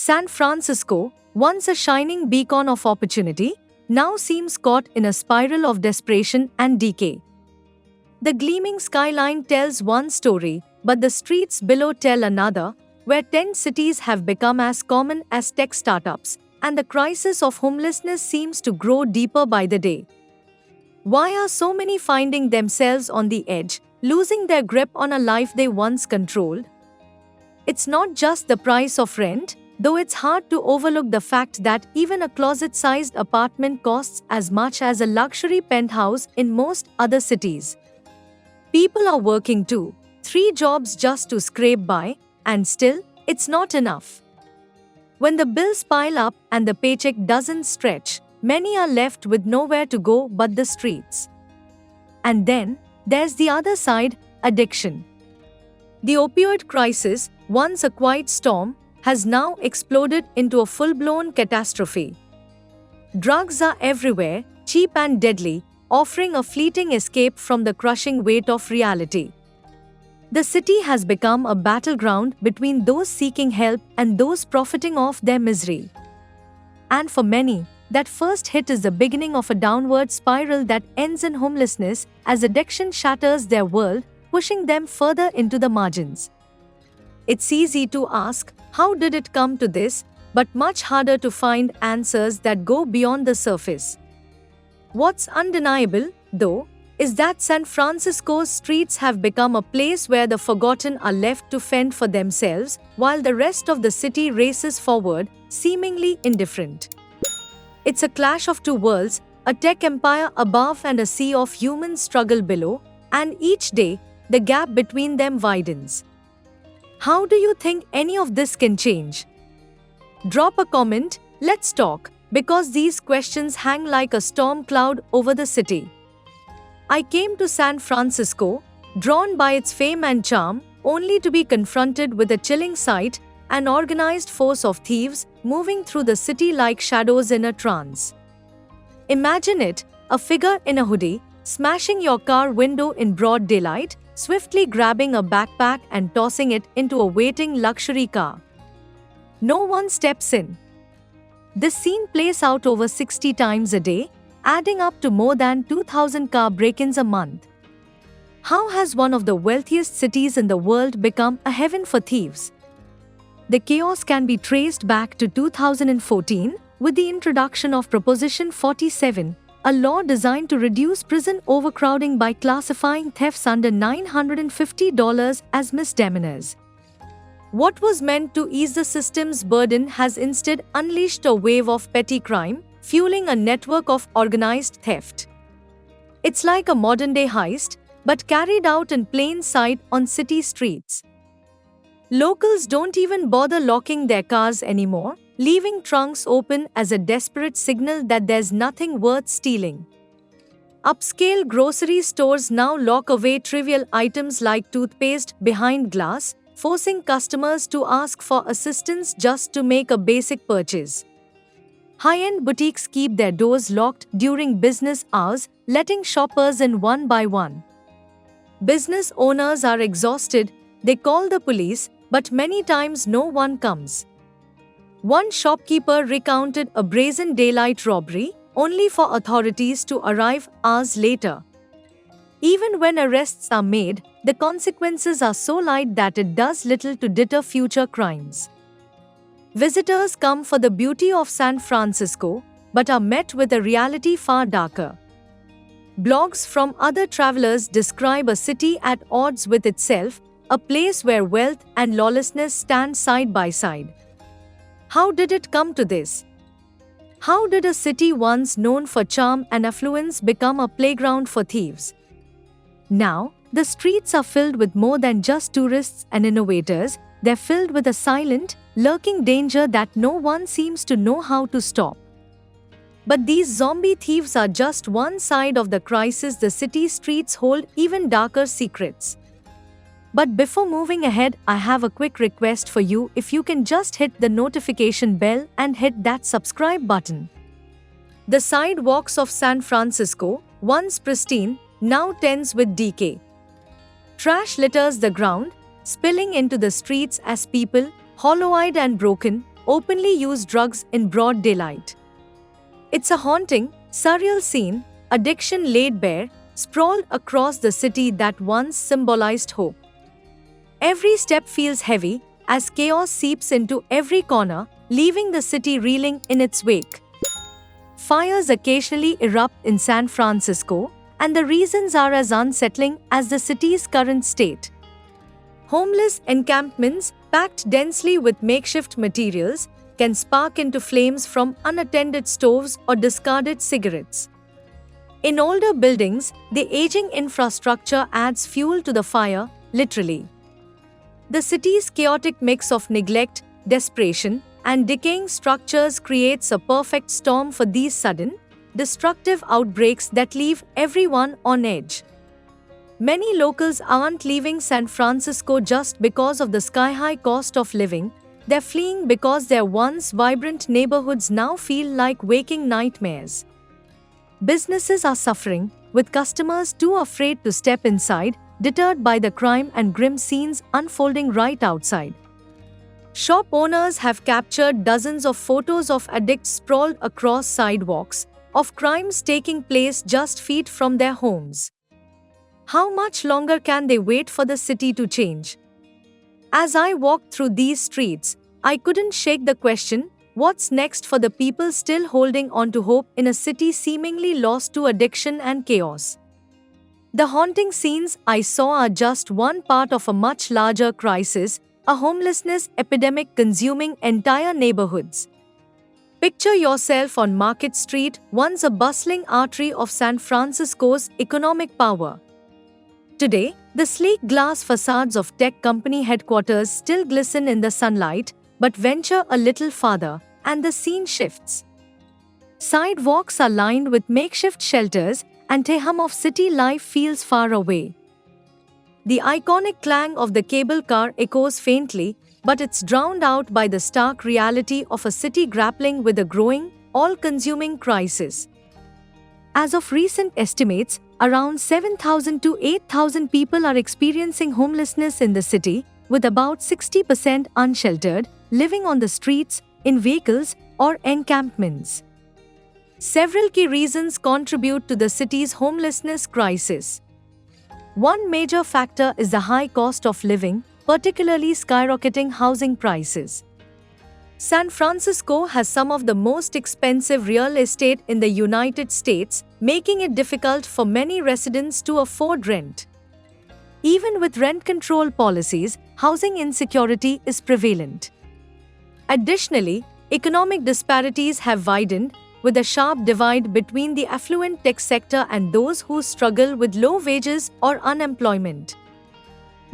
San Francisco, once a shining beacon of opportunity, now seems caught in a spiral of desperation and decay. The gleaming skyline tells one story, but the streets below tell another, where tent cities have become as common as tech startups, and the crisis of homelessness seems to grow deeper by the day. Why are so many finding themselves on the edge, losing their grip on a life they once controlled? It's not just the price of rent, though it's hard to overlook the fact that even a closet-sized apartment costs as much as a luxury penthouse in most other cities. People are working 2-3 jobs just to scrape by, and still, it's not enough. When the bills pile up and the paycheck doesn't stretch, many are left with nowhere to go but the streets. And then, there's the other side, addiction. The opioid crisis, once a quiet storm, has now exploded into a full-blown catastrophe. Drugs are everywhere, cheap and deadly, offering a fleeting escape from the crushing weight of reality. The city has become a battleground between those seeking help and those profiting off their misery. And for many, that first hit is the beginning of a downward spiral that ends in homelessness as addiction shatters their world, pushing them further into the margins. It's easy to ask, how did it come to this, but much harder to find answers that go beyond the surface. What's undeniable, though, is that San Francisco's streets have become a place where the forgotten are left to fend for themselves, while the rest of the city races forward, seemingly indifferent. It's a clash of two worlds, a tech empire above and a sea of human struggle below, and each day, the gap between them widens. How do you think any of this can change? Drop a comment, let's talk, because these questions hang like a storm cloud over the city. I came to San Francisco, drawn by its fame and charm, only to be confronted with a chilling sight, an organized force of thieves moving through the city like shadows in a trance. Imagine it, a figure in a hoodie, smashing your car window in broad daylight, swiftly grabbing a backpack and tossing it into a waiting luxury car. No one steps in. This scene plays out over 60 times a day, adding up to more than 2,000 car break-ins a month. How has one of the wealthiest cities in the world become a heaven for thieves? The chaos can be traced back to 2014 with the introduction of Proposition 47, a law designed to reduce prison overcrowding by classifying thefts under $950 as misdemeanors. What was meant to ease the system's burden has instead unleashed a wave of petty crime, fueling a network of organized theft. It's like a modern-day heist, but carried out in plain sight on city streets. Locals don't even bother locking their cars anymore, leaving trunks open as a desperate signal that there's nothing worth stealing. Upscale grocery stores now lock away trivial items like toothpaste behind glass, forcing customers to ask for assistance just to make a basic purchase. High-end boutiques keep their doors locked during business hours, letting shoppers in one by one. Business owners are exhausted, they call the police, but many times no one comes. One shopkeeper recounted a brazen daylight robbery, only for authorities to arrive hours later. Even when arrests are made, the consequences are so light that it does little to deter future crimes. Visitors come for the beauty of San Francisco, but are met with a reality far darker. Blogs from other travelers describe a city at odds with itself, a place where wealth and lawlessness stand side by side. How did it come to this? How did a city once known for charm and affluence become a playground for thieves? Now, the streets are filled with more than just tourists and innovators, they're filled with a silent, lurking danger that no one seems to know how to stop. But these zombie thieves are just one side of the crisis. The city streets hold even darker secrets. But before moving ahead, I have a quick request for you. If you can just hit the notification bell and hit that subscribe button. The sidewalks of San Francisco, once pristine, now tends with decay. Trash litters the ground, spilling into the streets as people, hollow-eyed and broken, openly use drugs in broad daylight. It's a haunting, surreal scene, addiction laid bare, sprawled across the city that once symbolized hope. Every step feels heavy as chaos seeps into every corner, leaving the city reeling in its wake. Fires occasionally erupt in San Francisco, and the reasons are as unsettling as the city's current state. Homeless encampments, packed densely with makeshift materials, can spark into flames from unattended stoves or discarded cigarettes. In older buildings, the aging infrastructure adds fuel to the fire, literally. The city's chaotic mix of neglect, desperation, and decaying structures creates a perfect storm for these sudden, destructive outbreaks that leave everyone on edge. Many locals aren't leaving San Francisco just because of the sky-high cost of living, they're fleeing because their once vibrant neighborhoods now feel like waking nightmares. Businesses are suffering, with customers too afraid to step inside, deterred by the crime and grim scenes unfolding right outside. Shop owners have captured dozens of photos of addicts sprawled across sidewalks, of crimes taking place just feet from their homes. How much longer can they wait for the city to change? As I walked through these streets, I couldn't shake the question, what's next for the people still holding on to hope in a city seemingly lost to addiction and chaos? The haunting scenes I saw are just one part of a much larger crisis, a homelessness epidemic consuming entire neighborhoods. Picture yourself on Market Street, once a bustling artery of San Francisco's economic power. Today, the sleek glass facades of tech company headquarters still glisten in the sunlight, but venture a little farther, and the scene shifts. Sidewalks are lined with makeshift shelters, and the hum of city life feels far away. The iconic clang of the cable car echoes faintly, but it's drowned out by the stark reality of a city grappling with a growing, all-consuming crisis. As of recent estimates, around 7,000 to 8,000 people are experiencing homelessness in the city, with about 60% unsheltered, living on the streets, in vehicles, or encampments. Several key reasons contribute to the city's homelessness crisis. One major factor is the high cost of living, particularly skyrocketing housing prices. San Francisco has some of the most expensive real estate in the United States, making it difficult for many residents to afford rent. Even with rent control policies, housing insecurity is prevalent. Additionally, economic disparities have widened, with a sharp divide between the affluent tech sector and those who struggle with low wages or unemployment.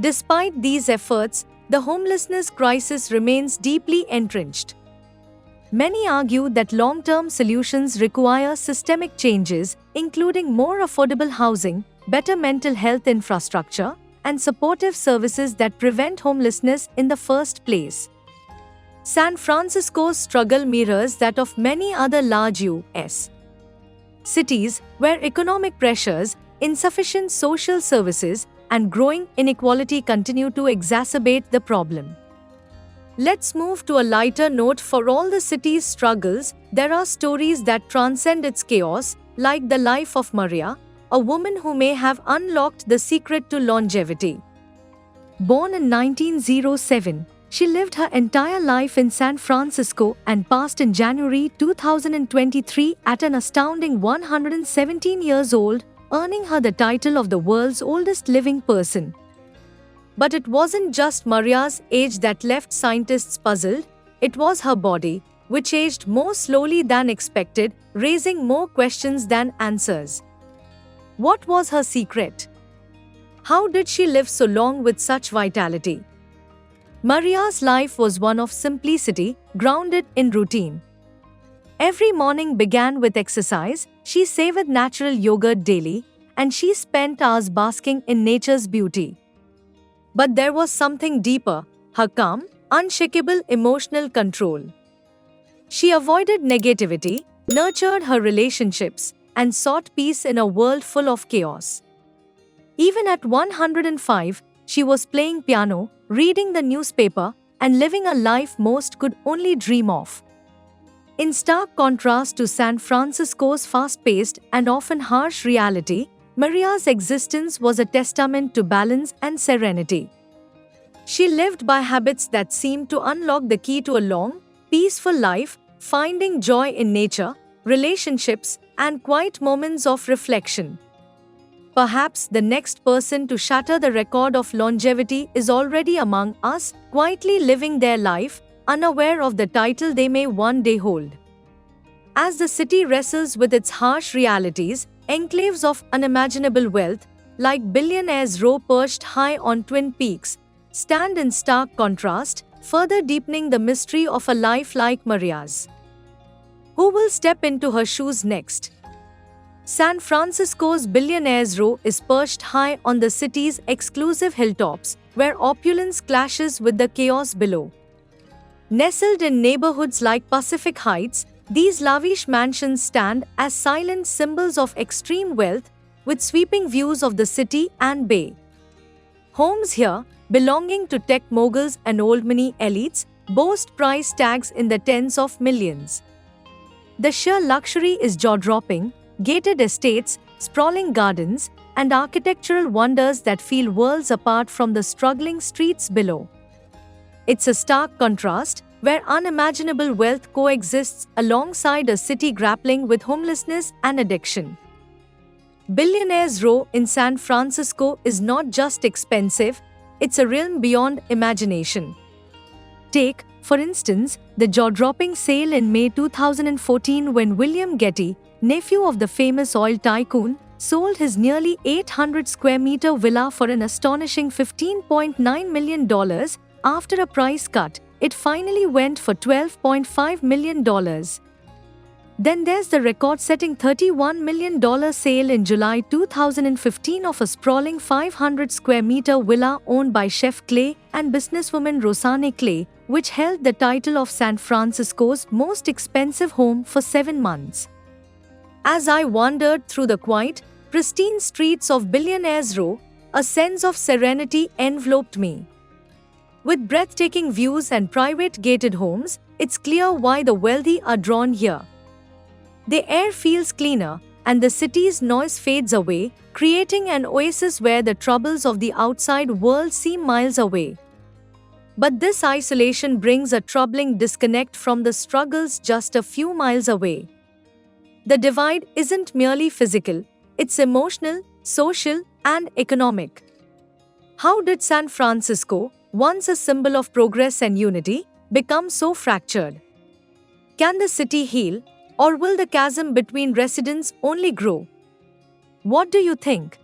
Despite these efforts, the homelessness crisis remains deeply entrenched. Many argue that long-term solutions require systemic changes, including more affordable housing, better mental health infrastructure, and supportive services that prevent homelessness in the first place. San Francisco's struggle mirrors that of many other large U.S. cities, where economic pressures, insufficient social services, and growing inequality continue to exacerbate the problem. Let's move to a lighter note. For all the city's struggles, there are stories that transcend its chaos, like the life of Maria, a woman who may have unlocked the secret to longevity. Born in 1907, she lived her entire life in San Francisco and passed in January 2023 at an astounding 117 years old, earning her the title of the world's oldest living person. But it wasn't just Maria's age that left scientists puzzled, it was her body, which aged more slowly than expected, raising more questions than answers. What was her secret? How did she live so long with such vitality? Maria's life was one of simplicity, grounded in routine. Every morning began with exercise, she savored natural yogurt daily, and she spent hours basking in nature's beauty. But there was something deeper, her calm, unshakable emotional control. She avoided negativity, nurtured her relationships, and sought peace in a world full of chaos. Even at 105, she was playing piano, reading the newspaper, and living a life most could only dream of. In stark contrast to San Francisco's fast-paced and often harsh reality, Maria's existence was a testament to balance and serenity. She lived by habits that seemed to unlock the key to a long, peaceful life, finding joy in nature, relationships, and quiet moments of reflection. Perhaps the next person to shatter the record of longevity is already among us, quietly living their life, unaware of the title they may one day hold. As the city wrestles with its harsh realities, enclaves of unimaginable wealth, like billionaires row perched high on Twin Peaks, stand in stark contrast, further deepening the mystery of a life like Maria's. Who will step into her shoes next? San Francisco's Billionaires Row is perched high on the city's exclusive hilltops, where opulence clashes with the chaos below. Nestled in neighborhoods like Pacific Heights, these lavish mansions stand as silent symbols of extreme wealth, with sweeping views of the city and bay. Homes here, belonging to tech moguls and old money elites, boast price tags in the tens of millions. The sheer luxury is jaw-dropping: gated estates, sprawling gardens, and architectural wonders that feel worlds apart from the struggling streets below. It's a stark contrast, where unimaginable wealth coexists alongside a city grappling with homelessness and addiction. Billionaires Row in San Francisco is not just expensive, it's a realm beyond imagination. Take, for instance, the jaw-dropping sale in May 2014 when William Getty, nephew of the famous oil tycoon, sold his nearly 800 square meter villa for an astonishing $15.9 million. After a price cut, it finally went for $12.5 million. Then there's the record-setting $31 million sale in July 2015 of a sprawling 500 square meter villa owned by Chef Clay and businesswoman Rosanne Clay, which held the title of San Francisco's most expensive home for 7 months. As I wandered through the quiet, pristine streets of Billionaires Row, a sense of serenity enveloped me. With breathtaking views and private gated homes, it's clear why the wealthy are drawn here. The air feels cleaner, and the city's noise fades away, creating an oasis where the troubles of the outside world seem miles away. But this isolation brings a troubling disconnect from the struggles just a few miles away. The divide isn't merely physical, it's emotional, social, and economic. How did San Francisco, once a symbol of progress and unity, become so fractured? Can the city heal, or will the chasm between residents only grow? What do you think?